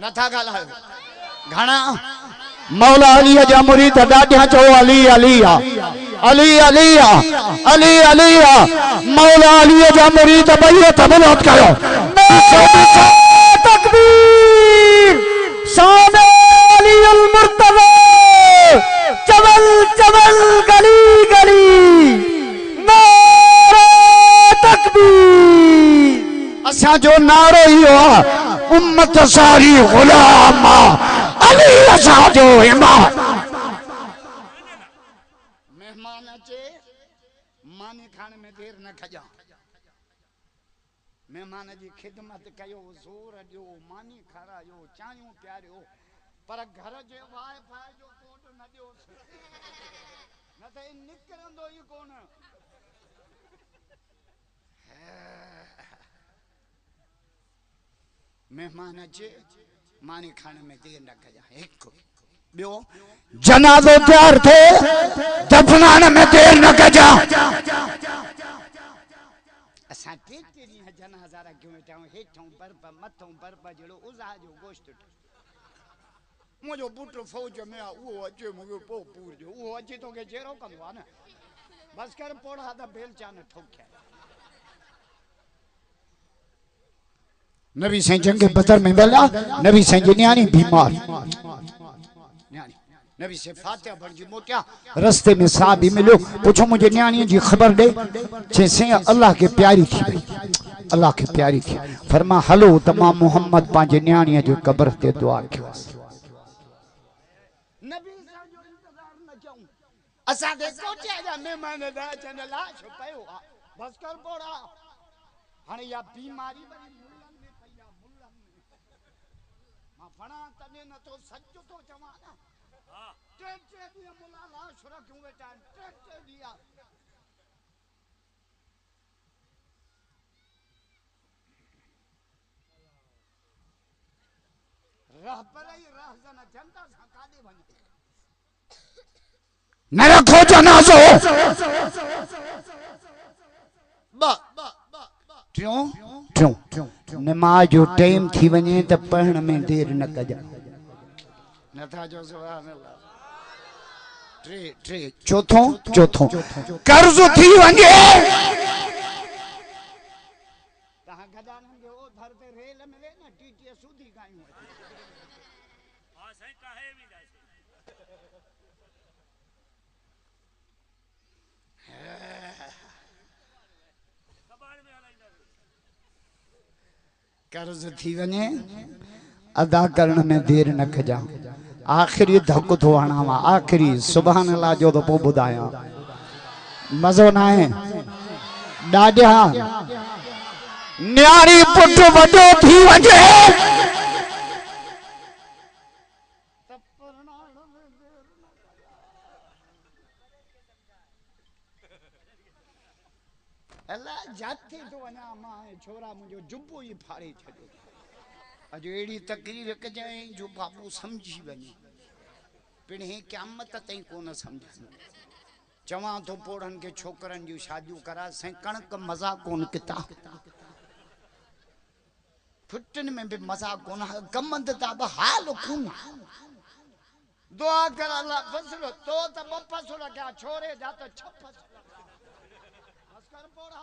नथा गालायो घणा मौला अली जा मुरीद डाढिया चो अली अली अली अली अली अली मौला अली जा मुरीद भैया तबलत करो तकबीर शान अली अल मुर्तज़ा चवल चवल गली गली नारा तकबीर असा जो नारो ही हो उम्मत सारी गुलाम अली असा जो इमाम मेहमान अचे मानी खाने में देर न खजा मेहमान जी खिदमत कयो जोर दियो मानी खारायो चायूं प्यारियो पर घर जे वाईफाई जो कोड न दियो न त निकरंदो ही कोन मेहमान अचे मानी खाने में देर न कजा एक बियो जनाज़ो तैयार थे दफनाने में देर न कजा असा टेटे दी जनाज़ा रखियो वेठाऊं हेठों बरप मथों बरप जड़ो उज़ा जो गोश्त मुझो पुट फौज में वो अचे मुझो पो पूर जो वो अचे तो के जेरो कंदो आ न बस कर पोड़ा दा बेल चान ठोक्या नबी साईं जंग बदर में मिला नबी साईं जी न्याणी बीमार न्याणी नबी से फातिहा पढ़ी मोटिया रास्ते में साहब भी मिलो पूछो मुझे न्याणी जी खबर दे जैसे अल्लाह के प्यारी थी अल्लाह के प्यारी थी फरमा हलो तमाम मोहम्मद पांजे न्याणी जो कब्र ते दुआ कयो नबी साईं जो इंतजार न कयूं असा दे कोचे जा मेहमान दा चन लाश पयो बस कर पोड़ा हाने या बीमारी फणा तने न तो सच तो चवा ना टेटे दिया मुला लाश रखूं बेटा टेटे दिया राह पर ही राह जना जनता सा कादे बने न रखो जनाजो बा क्यों क्यों नमाज जो टाइम थी वने त पढ़न में देर न कजा नथा जो सुभान अल्लाह ट्रे ट्रे चौथों चौथों कर्ज थी वने कहां गदानन के ओ धर पे रेल मिले ना टीटी सूदी गायूं हां सही काहे भी जाए कर्ज थी वने अदा करने में देर न कजा आखिरी धक थो हणावा आखिरी सुभान अल्लाह जो तो पो बुधाया मजो ना है डाढिया न्यारी पुट वडो थी वजे अल्लाह जाते तो वना मां छोरा मुझो जुब्बो ही फाड़े छड़ो अज एड़ी तकरीर कजाई जो बाबू समझी वने पिणे क़यामत तई कोन समझ चवा तो पोड़न के छोकरन जी शादियों करा से कणक मजा कोन किता फुटन में भी मजा कोन गमंद ता हाल कोन दुआ कर अल्लाह फसलो तो त बपसो क्या छोरे जा तो छपस कर पोड़ा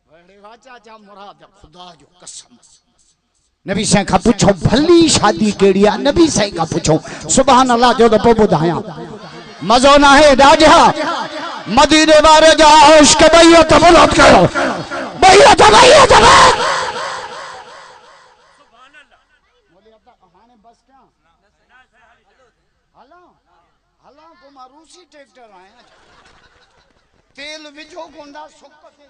बड़े वाचा जा मुराद खुदा जो कसम नबी साईं का पूछो भली शादी केड़ी आ नबी साईं का पूछो सुभान अल्लाह जो तो बुधाया मजो ना है राजा मदीने वाले जा इश्क भैया तबलत करो भैया भैया सुभान अल्लाह बोले अब हाने बस क्या हला हला को मारूसी ट्रैक्टर आया तेल विझो कोंदा सुक ते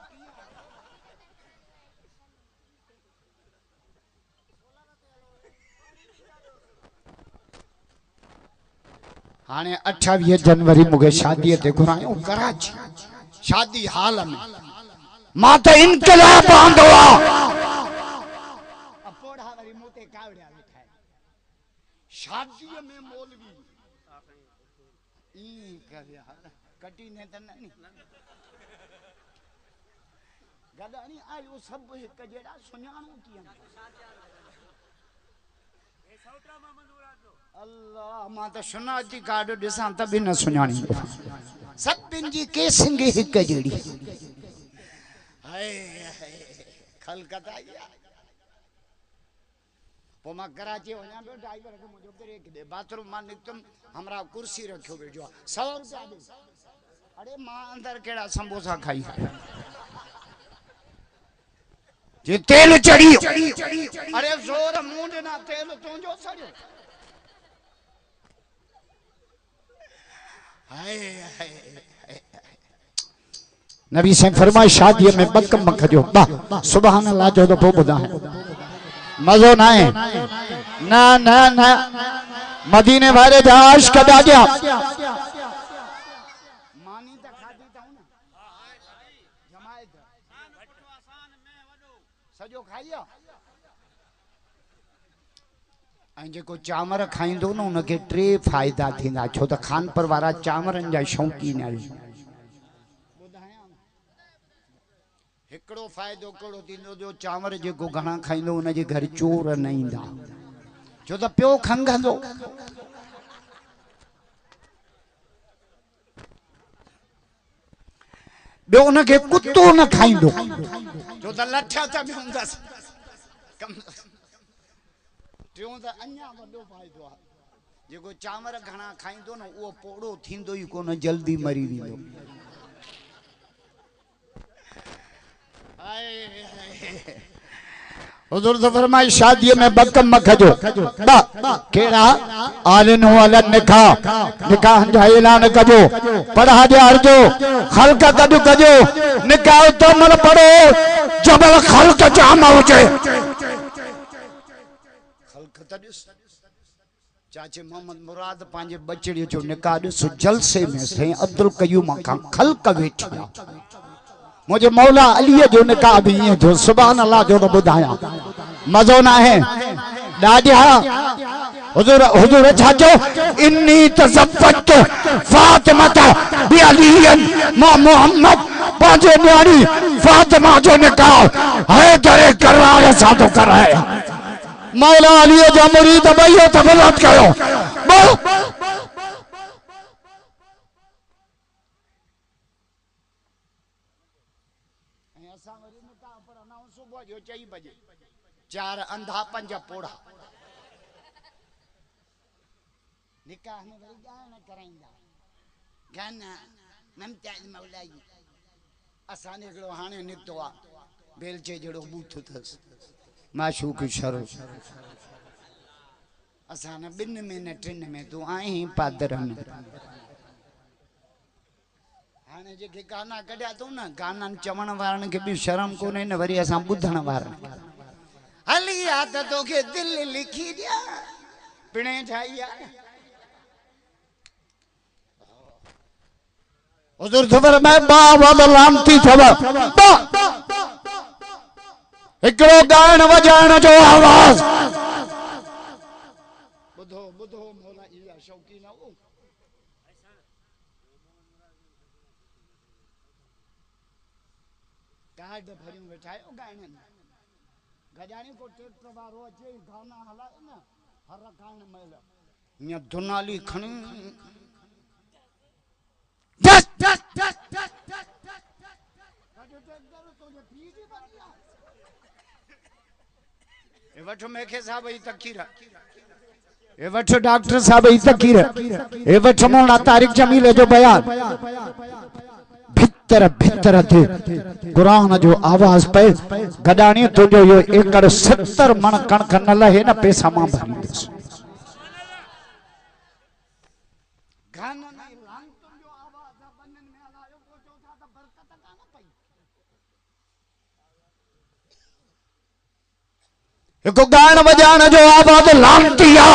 हाने 28 जनवरी मुझे शादी ते घुरायो कराची शादी हाल में माता इनकलाब आंदो अपोड़ा वरी मोते कावड़िया बैठा शादी में मौलवी ई कर कटी ने त नहीं गदानी आयो सब एक जेड़ा सुनाणो किया अल्लाह मां त शनाती कार्ड ॾिसां त बि न सुञाणी सभिनि जी केसिंग हिक जहिड़ी हाय खलकत आई पोइ मां कराची वञा पियो ड्राइवर खे मुंहिंजो ब्रेक ॾे बाथरूम मां निकतुमि हमरा कुर्सी रखियो वेठो आहे 100 रुपया ॾे अरे मां अंदर कहिड़ा समोसा खाई जे तेल चढ़ी अरे जोर मुंह ॾिना तेल तुंहिंजो सड़ियो नबी से फरमाए शादी में बकम खजो सुभान अल्लाह जो तो पोइ ॿुधाए मज़ो ना है ना ना ना मदीने वाले दाश कदा गया मानी त खादी ताऊ ना जमायत सजो खाइयो ऐं जेको चांवर खाईंदो न उनखे 3 फ़ाइदा थींदा छो त खानपुर वारा चांवरनि जा शौक़ीन आहिनि हिकिड़ो फ़ाइदो कहिड़ो थींदो जो चांवर जेको घणा खाईंदो उनजे घर चोर न ईंदा छो त पियो खंघंदो ॿियो उनखे कुतो न खाईंदो छो त लठ त बि हूंदसि टियों त अञा वॾो फ़ाइदो आहे जेको चांवर घणा खाईंदो न उहो पोड़ो थींदो ई कोन जल्दी मरी वेंदो हुजूर तो फरमाए शादी में बकम खजो केड़ा आलिन वाला निकाह जा ऐलान कजो पढ़ा दियारजो खल्क कदु कजो निकाह तो मल पढ़ो जबल खल्क जाम हुजे खल्क त ॾिस चाचे मोहम्मद मुराद पंहिंजे बचड़े जो निकाह ॾिस जलसे में साईं अब्दुल कयूम खां खल्क वेठी मुझे मौला अली जो निकाह भी ये जो सुभान अल्लाह जो बुधाया मजो ना है दादिया हुजूर हुजूर छाजो इन्नी तज़व्वजतु फातिमा बि अलीयन मा मोहम्मद पांचे न्याणी फातिमा जो निकाह है दरे करवाए साधो कराया मौला अली जो मुरीद भइयो त बुलंद कयो सुबह जो 4 बजे 4 अंधा 5 पोड़ा निकाह में वरी गाना कराईंदा गाना मुमताज मौला जी असां हिकिड़ो हाणे निकतो आहे बेलचे जहिड़ो बूथ अथसि माशूक शरो असां न 2 में न 3 में तूं आहीं पादरन हाणे जेके गाना कढिया अथऊं न गाननि चवण वारनि खे बि शर्म कोन्हे न वरी असां ॿुधण वारनि हली आ त तोखे दिलि लिखी ॾिया पिणे ठाही आहे हुजूर ख़बर में बा वद लानती थव हिकिड़ो ॻाइण वॼाइण जो आवाज़ ॿुधो ॿुधो मौला इहा शौक़ीन हो कार्ड भरियूं वेठा आहियो ॻाइण गजानी को टेप वारो अचे गाना हलाए न हर गाइण महिल हीअं दुनाली खणी वठ मेखे साहब ई तकीर ए वठ डॉक्टर साहब ई तकीर ए वठ मौला तारिक जमील जो बयान भितर भितर थे कुरान जो आवाज पे गडाणी तुझो यो एकड़ 70 मन कणक न लहे न पैसा मां भरींदस गाना नहीं लांतुन जो आवाज बनन में हलायो को चौथा त बरकत कान पई एको गान बजान जो आवाज लांतिया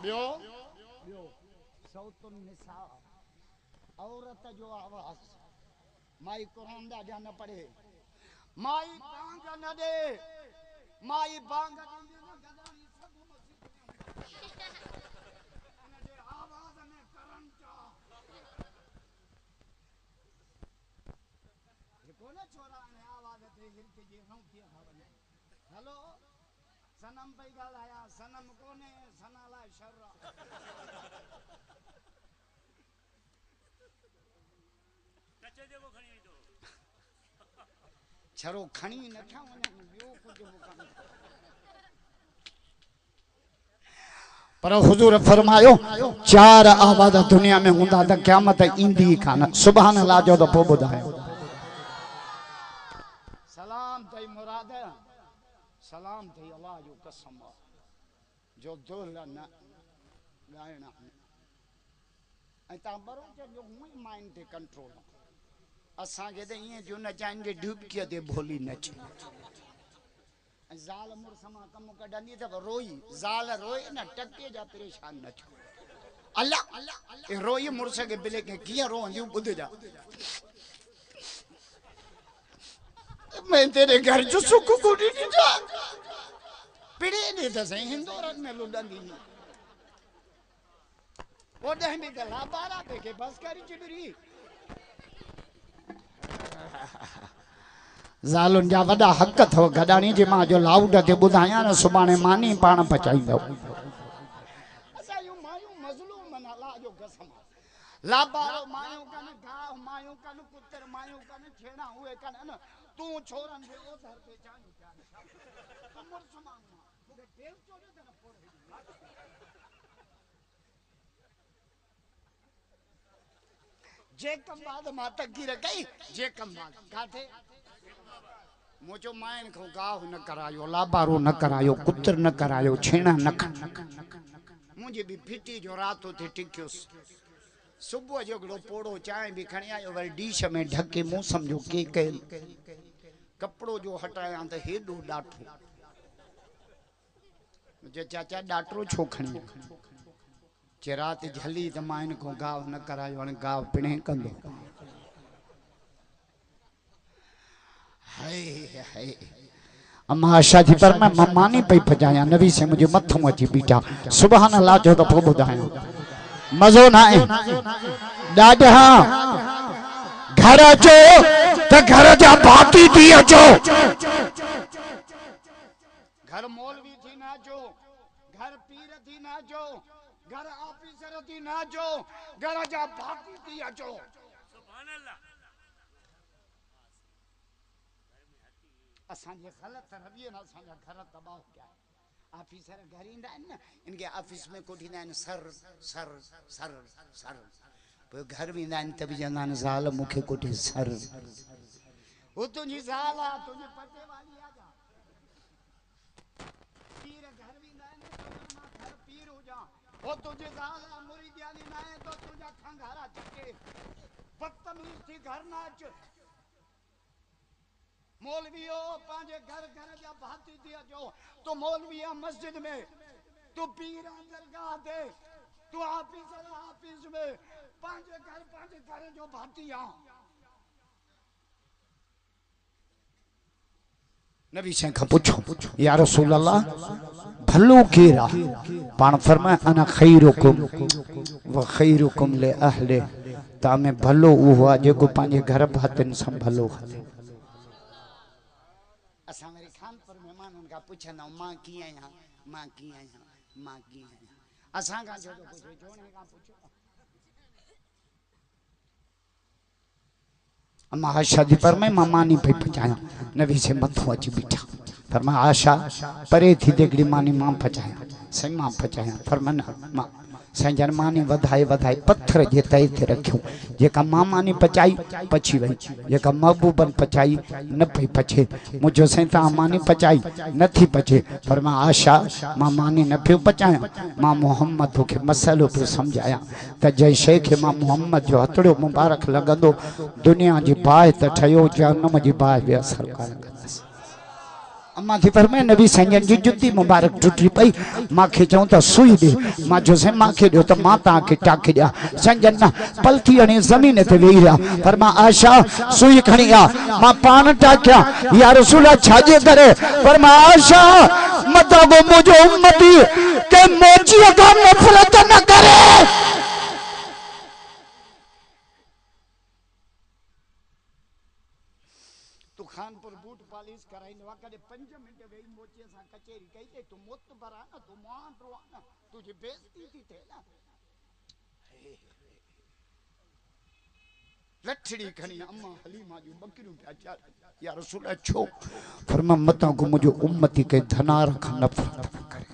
बियो सौतुन निसा औरत जो आवाज माई कुरान दा जान पढ़े माई बांग न दे माई बांग गदानी सब मसीह अने आवाज में करंट ये कोन छोरा ने आवाज ते हिरके जे नौ थी हवने हेलो सनम पे ॻाल्हाया सनम कोने सना लाइ शर छरो खणी नथा वञनि ॿियो कुझु कनि पर हुजूर फरमायो चार आवाज दुनिया में हूंदा त क़यामत ईंदी कान सुभान अल्लाह जो त पोइ ॿुधायो सलाम तई मुराद सलाम तई अल्लाह जो कसम जो दिल न ॻाइणा ऐं तव्हां बरोबर जो हूअं ई माइंड ते कंट्रोल असांखे त ईअं जो नचाइनि जे डुबकीअ ते भोली नचे ज़ाल मुड़स मां कमु कढंदी त रोई ज़ाल रोए न टके जा परेशान न थियो अल्लाह रोई मुड़स खे बिले खे कीअं रोहंदियूं ॿुधजा मैं तेरे घर जो सुख कोनी ॾिठा पिड़े ॾे त सही हिंदोरनि में लुॾंदी ओॾे बि त लाबारा ते खे बस करी चिबरी ज़ालुनि जा वॾा हक़ अथव गॾाणी जे मां जो लाउड ते ॿुधायां न सुभाणे मानी पाण पचाईंदव असां जूं मायूं मज़लूम न अल्लाह जो कसम लाबारो मायूं कन गाह मायूं कन कुतर मायूं कन छेड़ा हुए कन न तूं छोरन जे ओधर पे चांदी जान मुर्स मांगू मूंखे देव चोरे त न पोड़े जे कम बाद मां तकदीर कई जे कम बाद काथे मुझो माइन को गाह न करायो लाबारो न करायो कुतर न करायो छेड़ा न मुझे भी फिटी जो रात थे टिक्योस सुबह जो गड़ो पोड़ो चाय भी खणी आयो वरी डीश में ढके मुंह समझो के कल कपड़ो जो हटाया त हेडो डाठो मुझे चाचा डाटरो छो खणी जे रात झली त माइन को गाह न करायो ने गाह पिणे कंदो हाय हाय अम्मा आशा जी पर मैं ममानी पे पजाया नबी से मुझे मथों अची बीठा सुभान अल्लाह जो तो पोइ ॿुधायो मज़ो ना है ॾाढा घर अचो त घर जा भाती थी अचो घर मौलवी थी ना अचो घर पीर थी ना अचो घर ऑफिसर थी ना अचो घर जा भाती थी अचो सुभान अल्लाह असांजे ग़लत रविये ना असांजा घर तबाह कया ऑफिसर घर ईंदा आहिनि न इनके ऑफिस में कोठींदा आहिनि सर सर सर सर पोइ घर वेंदा आहिनि त बि चवंदा आहिनि ज़ाल मूंखे कोठे सर हो तुंहिंजी ज़ाल आहे तुंहिंजे पते वाली आहे पीर घर वेंदा आहिनि त मां घर पीर हुजां हो तुंहिंजी ज़ाल आहे मुरीदियानी न आहे त तुंहिंजा खंघारा चके बदतमीज़ थी घर न अच मौलवियो पांजे घर घर जा भाती थी अचो तो मौलविया मस्जिद में तू पीर दरगाह दे तू ऑफिसर ऑफिस में पांजे घर जो भाती आ नबी से का पूछो या रसूल अल्लाह भलो केरा पान फरमाए अना खैरुकुम व खैरुकुम ले अहले ता में भलो उ हुआ जेको पांजे घर भातन से भलो हले असा मेरे खान पर मेहमान उनका पूछना मां की आया मां की आया मां की आया असा का जो कुछ जोने का पूछो अम्मा आशा दी पर मैं मानी पे पचाया नबी से मथो अची बीठा फरमा आशा परे थी देगड़ी मानी मां पचाया सही मां पचाया फरमान मां संजन मानी वधाए वधाए पत्थर जे तय ते रखियो जेका मानी पचाई पची वई जेका महबूबन पचाई न पई पचे मुझो सैता मानी पचाई न थी पचे पर मां आशा मां मानी न पियो पचाया मां मोहम्मद के मसलो पे समझाया त जै शे के मां मोहम्मद जो हथड़ो मुबारक लगंदो दुनिया जी बाहि त ठयो जहन्नम जी बाहि बे असर कर अम्मा थी पर मैं नबी संजन जी जुती मुबारक टूटी पई मां के चऊं त सुई दे मां जो से मां के दियो त मां ता के टाके दिया संजन ना पलथी अने जमीन ते वेही रहा पर मां आशा सुई खणी आ मां पान टाकिया या रसूल छाजे करे पर मां आशा मतलब मुझो उम्मती के मोची का नफरत न करे खानपुर बूट पॉलिश कराइंदो आहे कॾहिं 5 मिंट वेही मोचीअ सां कचेरी कई ते तूं मोतबर आहे न तूं मुआंदो आहे न तुंहिंजी बेइज्जती थी थिए न लठड़ी खणी अम्मा हलीमा जूं बकरियूं पिया चार या रसूल छो फरमा मतां को मुंहिंजो उम्मती के धनार खां नफ़रत करे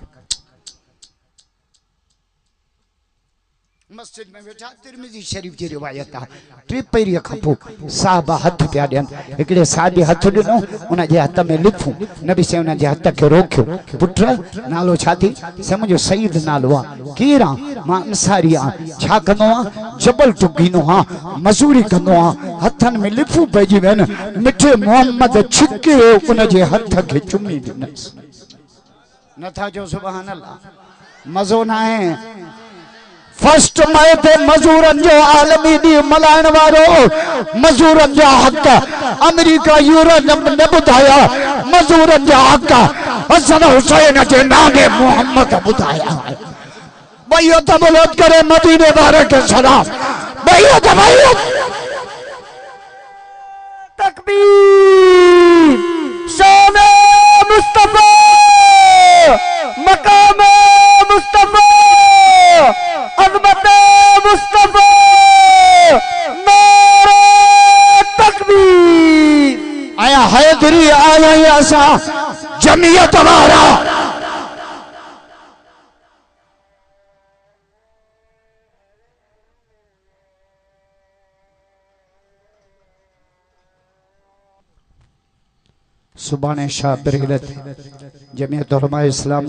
मस्जिद में वेठा तिरमिज़ी शरीफ जी रिवायत है टे पेरी खपो साहब हाथ पिया ॾियनि हिकिड़े साहब हथ ॾिनो उन जे हथ में लिखूं नबी से उन जे हथ खे रोकियो पुट नालो छा थी से मुंहिंजो सईद नालो आहे केरु आहे मां अंसारी आहियां छा कंदो आहियां जबल टुकींदो आहियां मज़ूरी कंदो आहियां हथनि में लिफूं पइजी वञनि मिठे मोहम्मद छिके उन जे हथ खे चुमी ॾिनसि नथा चओ सुभान अल्लाह मज़ो न आहे फर्स्ट मई ते मजूरन जो आलमी डी मल्हाइण वारो मजूरन जा हक अमेरिका यूरोप ने बुधाया मजूरन जा हक हसन हुसैन जे नामे मोहम्मद बुधाया भैया तबलत करे मदीने वाले के सलाम भैया तकबीर शान मुस्तफा मकाम मुस्तफा अज़मत मुस्तफा नारे तकबीर आया हैदरी आया असा जमियत वारा सुभाणे शाह बिरगलत जमियत उलमा इस्लाम